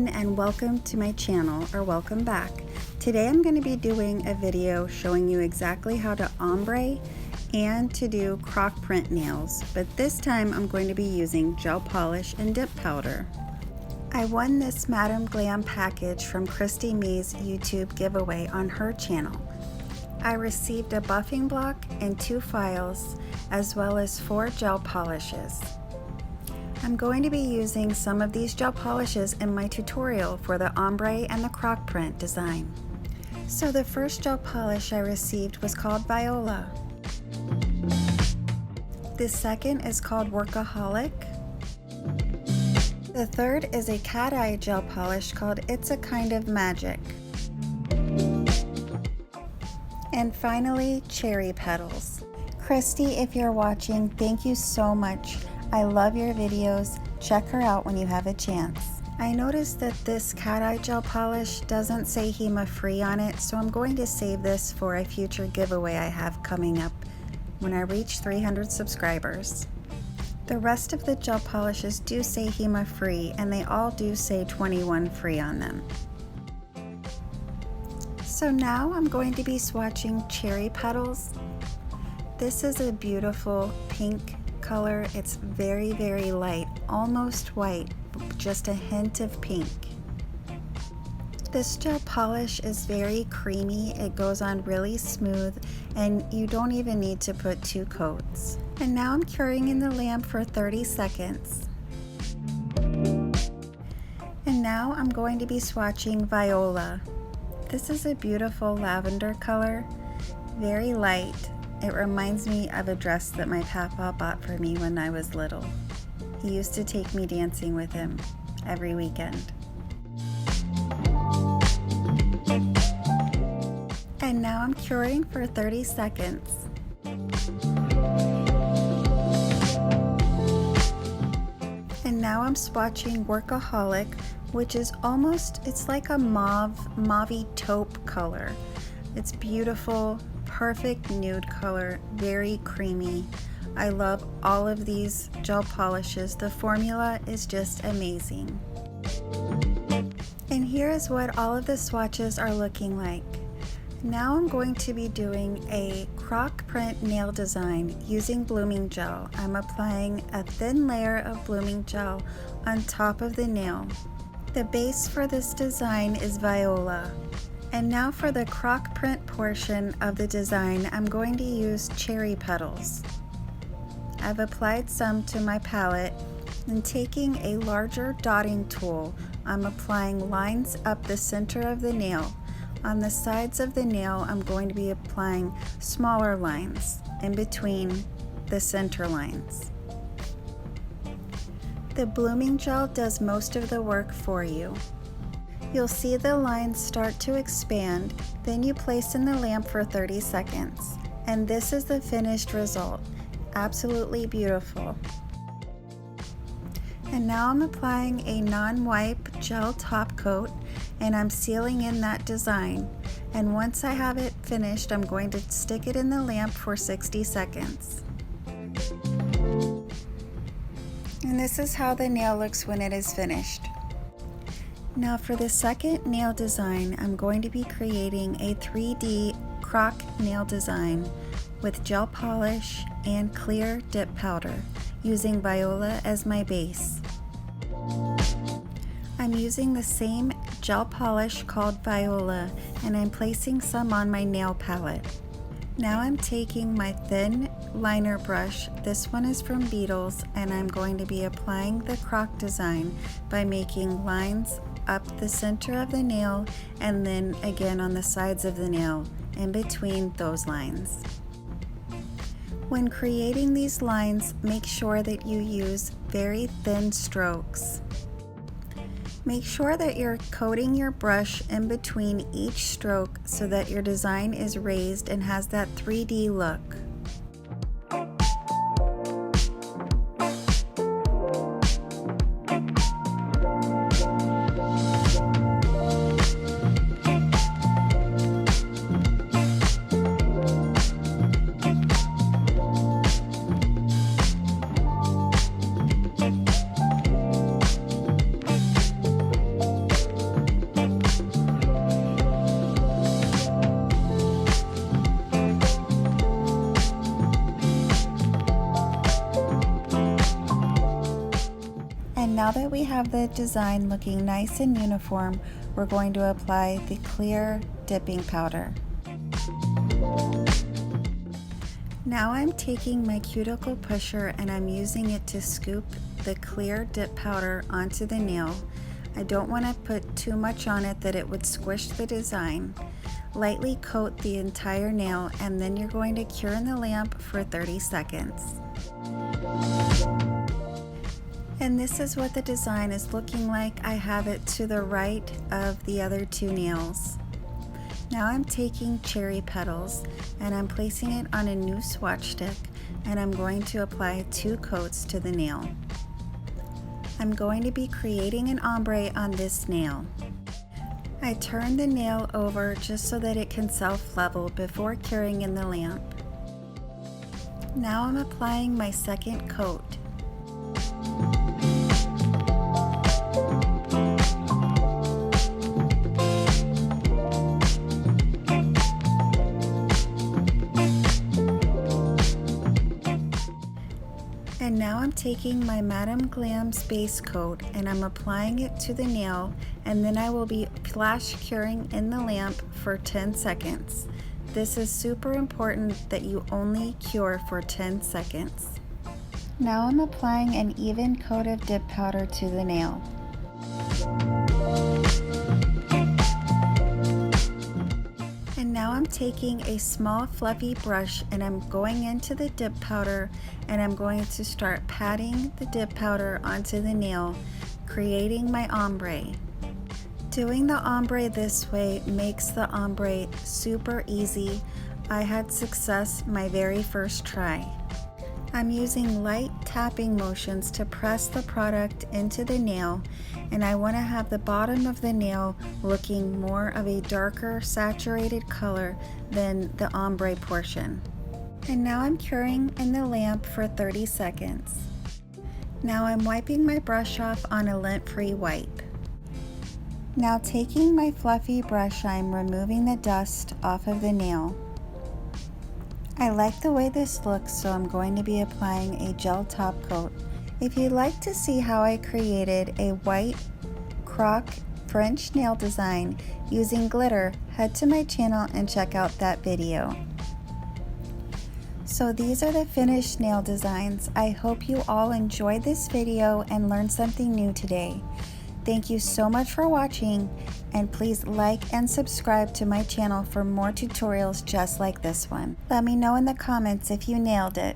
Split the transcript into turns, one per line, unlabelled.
everyone, and welcome to my channel, or welcome back. Today I'm going to be doing a video showing you exactly how to ombre and to do croc print nails, but this time I'm going to be using gel polish and dip powder. I won this Madam Glam package from Kristy Mayes YouTube giveaway on her channel. I received a buffing block and 2 files, as well as 4 gel polishes. I'm going to be using some of these gel polishes in my tutorial for the ombre and the croc print design. So the first gel polish I received was called Viola. The second is called Workaholic. The third is a cat eye gel polish called It's a Kind of Magic. And finally, Cherry Petals. Kristy, if you're watching, thank you so much. I love your videos. Check her out when you have a chance. I noticed that this cat eye gel polish doesn't say HEMA free on it, so I'm going to save this for a future giveaway I have coming up when I reach 300 subscribers. The rest of the gel polishes do say HEMA free, and they all do say 21 free on them. So now I'm going to be swatching Cherry Petals. This is a beautiful pink color. It's very, very light, almost white, just a hint of pink. This gel polish is very creamy. It goes on really smooth, and you don't even need to put 2 coats. And now I'm curing in the lamp for 30 seconds. And now I'm going to be swatching Viola. This is a beautiful lavender color, very light. It reminds me of a dress that my papa bought for me when I was little. He used to take me dancing with him every weekend. And now I'm curing for 30 seconds. And now I'm swatching Workaholic, which is almost, it's like a mauvey taupe color. It's beautiful, perfect nude color, very creamy. I love all of these gel polishes. The formula is just amazing. And here is what all of the swatches are looking like. Now I'm going to be doing a croc print nail design using blooming gel. I'm applying a thin layer of blooming gel on top of the nail. The base for this design is Viola. And now for the croc print portion of the design, I'm going to use Cherry Petals. I've applied some to my palette, and taking a larger dotting tool, I'm applying lines up the center of the nail. On the sides of the nail, I'm going to be applying smaller lines in between the center lines. The blooming gel does most of the work for you. You'll see the lines start to expand, then you place in the lamp for 30 seconds. And this is the finished result. Absolutely beautiful. And now I'm applying a non-wipe gel top coat, and I'm sealing in that design. And once I have it finished, I'm going to stick it in the lamp for 60 seconds. And this is how the nail looks when it is finished. Now for the second nail design, I'm going to be creating a 3D croc nail design with gel polish and clear dip powder, using Viola as my base. I'm using the same gel polish called Viola, and I'm placing some on my nail palette. Now I'm taking my thin liner brush, this one is from Beetles, and I'm going to be applying the croc design by making lines up the center of the nail and then again on the sides of the nail in between those lines. When creating these lines, make sure that you use very thin strokes. Make sure that you're coating your brush in between each stroke so that your design is raised and has that 3D look. And now that we have the design looking nice and uniform, we're going to apply the clear dipping powder. Now I'm taking my cuticle pusher and I'm using it to scoop the clear dip powder onto the nail. I don't want to put too much on it that it would squish the design. Lightly coat the entire nail and then you're going to cure in the lamp for 30 seconds. And this is what the design is looking like. I have it to the right of the other two nails. Now I'm taking cherry petals and I'm placing it on a new swatch stick and I'm going to apply 2 coats to the nail. I'm going to be creating an ombre on this nail. I turn the nail over just so that it can self-level before curing in the lamp. Now I'm applying my second coat. And now I'm taking my Madame Glam's base coat and I'm applying it to the nail, and then I will be flash curing in the lamp for 10 seconds. This is super important that you only cure for 10 seconds. Now I'm applying an even coat of dip powder to the nail. And now I'm taking a small fluffy brush and I'm going into the dip powder and I'm going to start patting the dip powder onto the nail, creating my ombre. Doing the ombre this way makes the ombre super easy. I had success my very first try. I'm using light tapping motions to press the product into the nail, and I want to have the bottom of the nail looking more of a darker saturated color than the ombre portion. And now I'm curing in the lamp for 30 seconds. Now I'm wiping my brush off on a lint-free wipe. Now taking my fluffy brush, I'm removing the dust off of the nail. I like the way this looks, so I'm going to be applying a gel top coat. If you'd like to see how I created a white croc French nail design using glitter, head to my channel and check out that video. So these are the finished nail designs. I hope you all enjoyed this video and learned something new today. Thank you so much for watching, and please like and subscribe to my channel for more tutorials just like this one. Let me know in the comments if you nailed it.